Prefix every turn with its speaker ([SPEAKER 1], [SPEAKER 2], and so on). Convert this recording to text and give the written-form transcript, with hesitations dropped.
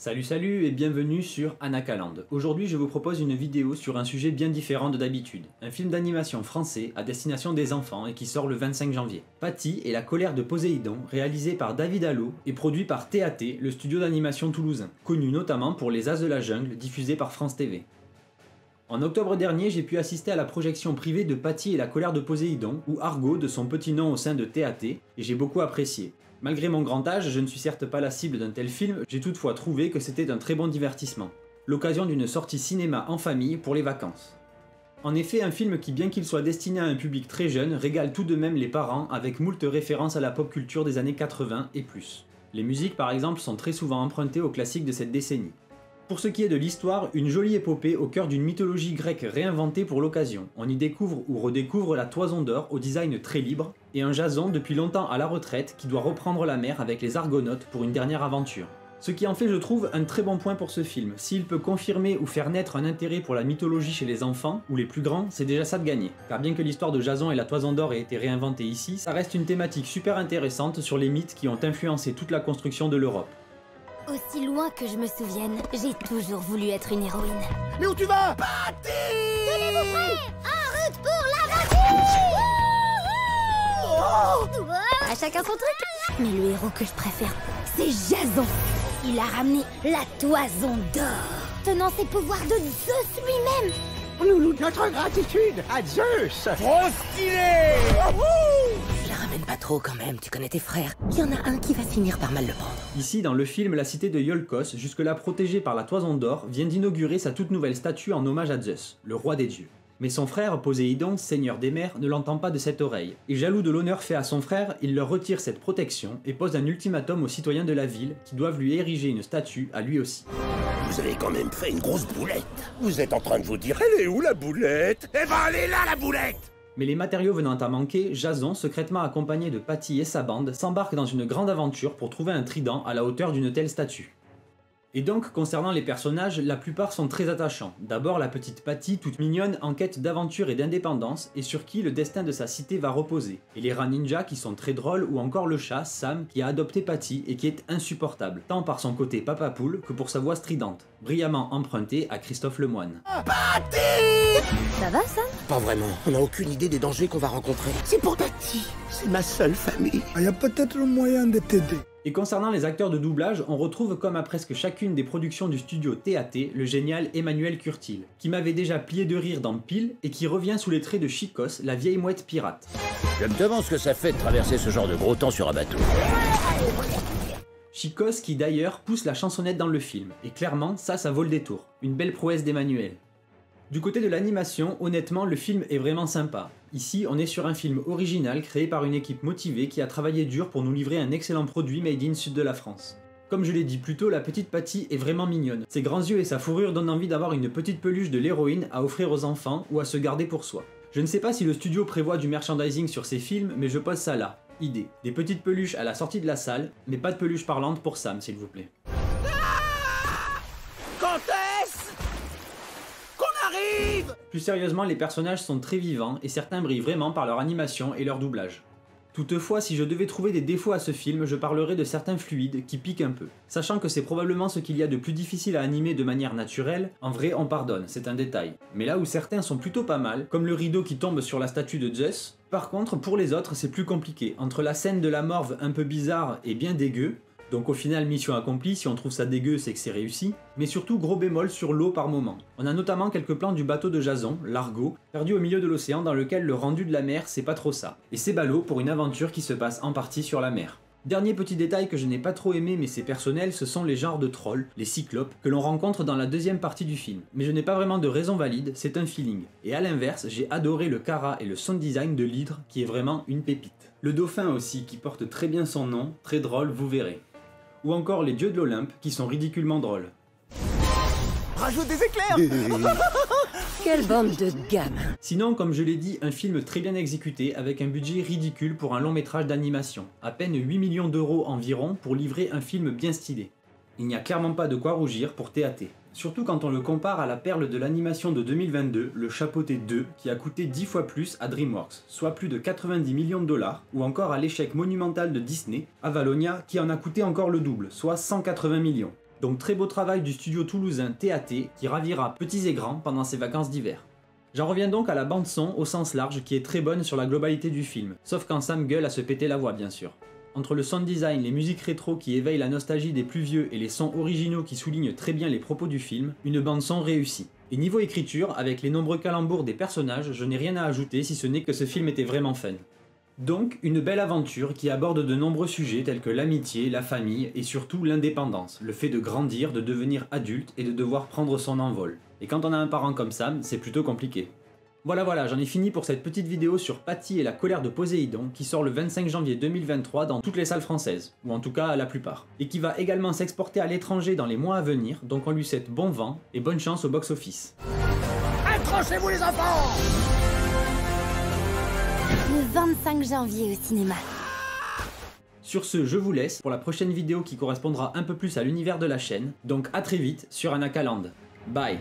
[SPEAKER 1] Salut et bienvenue sur Anakaland. Aujourd'hui je vous propose une vidéo sur un sujet bien différent de d'habitude. Un film d'animation français à destination des enfants et qui sort le 25 janvier. Patty et la colère de Poséidon, réalisé par David Allo et produit par TAT, le studio d'animation toulousain, connu notamment pour Les As de la Jungle, diffusé par France TV. En octobre dernier, j'ai pu assister à la projection privée de Patty et la colère de Poséidon, ou Argo de son petit nom au sein de TAT, et j'ai beaucoup apprécié. Malgré mon grand âge, je ne suis certes pas la cible d'un tel film, j'ai toutefois trouvé que c'était un très bon divertissement. L'occasion d'une sortie cinéma en famille pour les vacances. En effet, un film qui, bien qu'il soit destiné à un public très jeune, régale tout de même les parents avec moult références à la pop culture des années 80 et plus. Les musiques par exemple sont très souvent empruntées aux classiques de cette décennie. Pour ce qui est de l'histoire, une jolie épopée au cœur d'une mythologie grecque réinventée pour l'occasion. On y découvre ou redécouvre la Toison d'Or au design très libre, et un Jason depuis longtemps à la retraite qui doit reprendre la mer avec les Argonautes pour une dernière aventure. Ce qui en fait, je trouve, un très bon point pour ce film. S'il peut confirmer ou faire naître un intérêt pour la mythologie chez les enfants, ou les plus grands, c'est déjà ça de gagner. Car bien que l'histoire de Jason et la Toison d'Or ait été réinventée ici, ça reste une thématique super intéressante sur les mythes qui ont influencé toute la construction de l'Europe.
[SPEAKER 2] Aussi loin que je me souvienne, j'ai toujours voulu être une héroïne.
[SPEAKER 3] Mais où tu vas, Patty?
[SPEAKER 2] Tenez-vous prêts! En route pour l'aventure! À chacun son truc. Mais le héros que je préfère, c'est Jason. Il a ramené la Toison d'Or, tenant ses pouvoirs de Zeus lui-même.
[SPEAKER 3] Nous notre gratitude à Zeus. Trop stylé!
[SPEAKER 4] La ramène pas trop quand même, tu connais tes frères. Il y en a un qui va finir par mal le prendre.
[SPEAKER 1] Ici, dans le film, la cité de Iolkos, jusque-là protégée par la Toison d'Or, vient d'inaugurer sa toute nouvelle statue en hommage à Zeus, le roi des dieux. Mais son frère, Poséidon, seigneur des mers, ne l'entend pas de cette oreille, et jaloux de l'honneur fait à son frère, il leur retire cette protection et pose un ultimatum aux citoyens de la ville qui doivent lui ériger une statue à lui aussi.
[SPEAKER 3] Vous avez quand même fait une grosse boulette. Vous êtes en train de vous dire, elle est où la boulette? Eh ben elle est là la boulette!
[SPEAKER 1] Mais les matériaux venant à manquer, Jason, secrètement accompagné de Patty et sa bande, s'embarque dans une grande aventure pour trouver un trident à la hauteur d'une telle statue. Et donc, concernant les personnages, la plupart sont très attachants. D'abord la petite Patty, toute mignonne, en quête d'aventure et d'indépendance, et sur qui le destin de sa cité va reposer. Et les rats ninjas qui sont très drôles, ou encore le chat, Sam, qui a adopté Patty et qui est insupportable, tant par son côté papa poule que pour sa voix stridente, brillamment empruntée à Christophe Lemoine.
[SPEAKER 3] Patty!
[SPEAKER 2] Ça va, Sam?
[SPEAKER 3] Pas vraiment, on n'a aucune idée des dangers qu'on va rencontrer. C'est pour Patty, c'est ma seule famille.
[SPEAKER 5] Il y a peut-être moyen de t'aider.
[SPEAKER 1] Et concernant les acteurs de doublage, on retrouve comme à presque chacune des productions du studio TAT, le génial Emmanuel Curtil, qui m'avait déjà plié de rire dans Pile et qui revient sous les traits de Chicos, la vieille mouette pirate.
[SPEAKER 6] Je me demande ce que ça fait de traverser ce genre de gros temps sur un bateau.
[SPEAKER 1] Chicos qui d'ailleurs pousse la chansonnette dans le film, et clairement ça vaut le détour. Une belle prouesse d'Emmanuel. Du côté de l'animation, honnêtement le film est vraiment sympa. Ici on est sur un film original créé par une équipe motivée qui a travaillé dur pour nous livrer un excellent produit made in sud de la France. Comme je l'ai dit plus tôt, la petite Patty est vraiment mignonne. Ses grands yeux et sa fourrure donnent envie d'avoir une petite peluche de l'héroïne à offrir aux enfants ou à se garder pour soi. Je ne sais pas si le studio prévoit du merchandising sur ses films, mais je pose ça là. Idée. Des petites peluches à la sortie de la salle, mais pas de peluche parlante pour Sam s'il vous plaît.
[SPEAKER 3] Quand est-ce qu'on arrive?
[SPEAKER 1] Plus sérieusement, les personnages sont très vivants et certains brillent vraiment par leur animation et leur doublage. Toutefois, si je devais trouver des défauts à ce film, je parlerais de certains fluides qui piquent un peu. Sachant que c'est probablement ce qu'il y a de plus difficile à animer de manière naturelle, en vrai on pardonne, c'est un détail. Mais là où certains sont plutôt pas mal, comme le rideau qui tombe sur la statue de Zeus, par contre pour les autres c'est plus compliqué. Entre la scène de la morve un peu bizarre et bien dégueu, donc au final mission accomplie, si on trouve ça dégueu c'est que c'est réussi, mais surtout gros bémol sur l'eau par moment. On a notamment quelques plans du bateau de Jason, l'Argo, perdu au milieu de l'océan dans lequel le rendu de la mer c'est pas trop ça. Et c'est ballot pour une aventure qui se passe en partie sur la mer. Dernier petit détail que je n'ai pas trop aimé mais c'est personnel, ce sont les genres de trolls, les cyclopes, que l'on rencontre dans la deuxième partie du film. Mais je n'ai pas vraiment de raison valide, c'est un feeling. Et à l'inverse, j'ai adoré le Kara et le sound design de l'hydre qui est vraiment une pépite. Le dauphin aussi qui porte très bien son nom, très drôle vous verrez. Ou encore les dieux de l'Olympe qui sont ridiculement drôles.
[SPEAKER 3] Rajoute des éclairs!
[SPEAKER 4] Quelle bande de gamins.
[SPEAKER 1] Sinon, comme je l'ai dit, un film très bien exécuté avec un budget ridicule pour un long métrage d'animation. À peine 8 millions d'euros environ pour livrer un film bien stylé. Il n'y a clairement pas de quoi rougir pour TAT. Surtout quand on le compare à la perle de l'animation de 2022, le Chapeauté 2, qui a coûté 10 fois plus à DreamWorks, soit plus de 90 millions de dollars, ou encore à l'échec monumental de Disney, Avalonia, qui en a coûté encore le double, soit 180 millions. Donc très beau travail du studio toulousain TAT qui ravira petits et grands pendant ses vacances d'hiver. J'en reviens donc à la bande son au sens large qui est très bonne sur la globalité du film, sauf quand Sam gueule à se péter la voix bien sûr. Entre le sound design, les musiques rétro qui éveillent la nostalgie des plus vieux et les sons originaux qui soulignent très bien les propos du film, une bande son réussie. Et niveau écriture, avec les nombreux calembours des personnages, je n'ai rien à ajouter si ce n'est que ce film était vraiment fun. Donc, une belle aventure qui aborde de nombreux sujets tels que l'amitié, la famille et surtout l'indépendance, le fait de grandir, de devenir adulte et de devoir prendre son envol. Et quand on a un parent comme Sam, c'est plutôt compliqué. Voilà, j'en ai fini pour cette petite vidéo sur Patty et la colère de Poséidon qui sort le 25 janvier 2023 dans toutes les salles françaises, ou en tout cas la plupart, et qui va également s'exporter à l'étranger dans les mois à venir, donc on lui souhaite bon vent et bonne chance au box-office.
[SPEAKER 3] Accrochez-vous les enfants!
[SPEAKER 2] Le 25 janvier au cinéma.
[SPEAKER 1] Sur ce, je vous laisse pour la prochaine vidéo qui correspondra un peu plus à l'univers de la chaîne, donc à très vite sur Anakaland. Bye!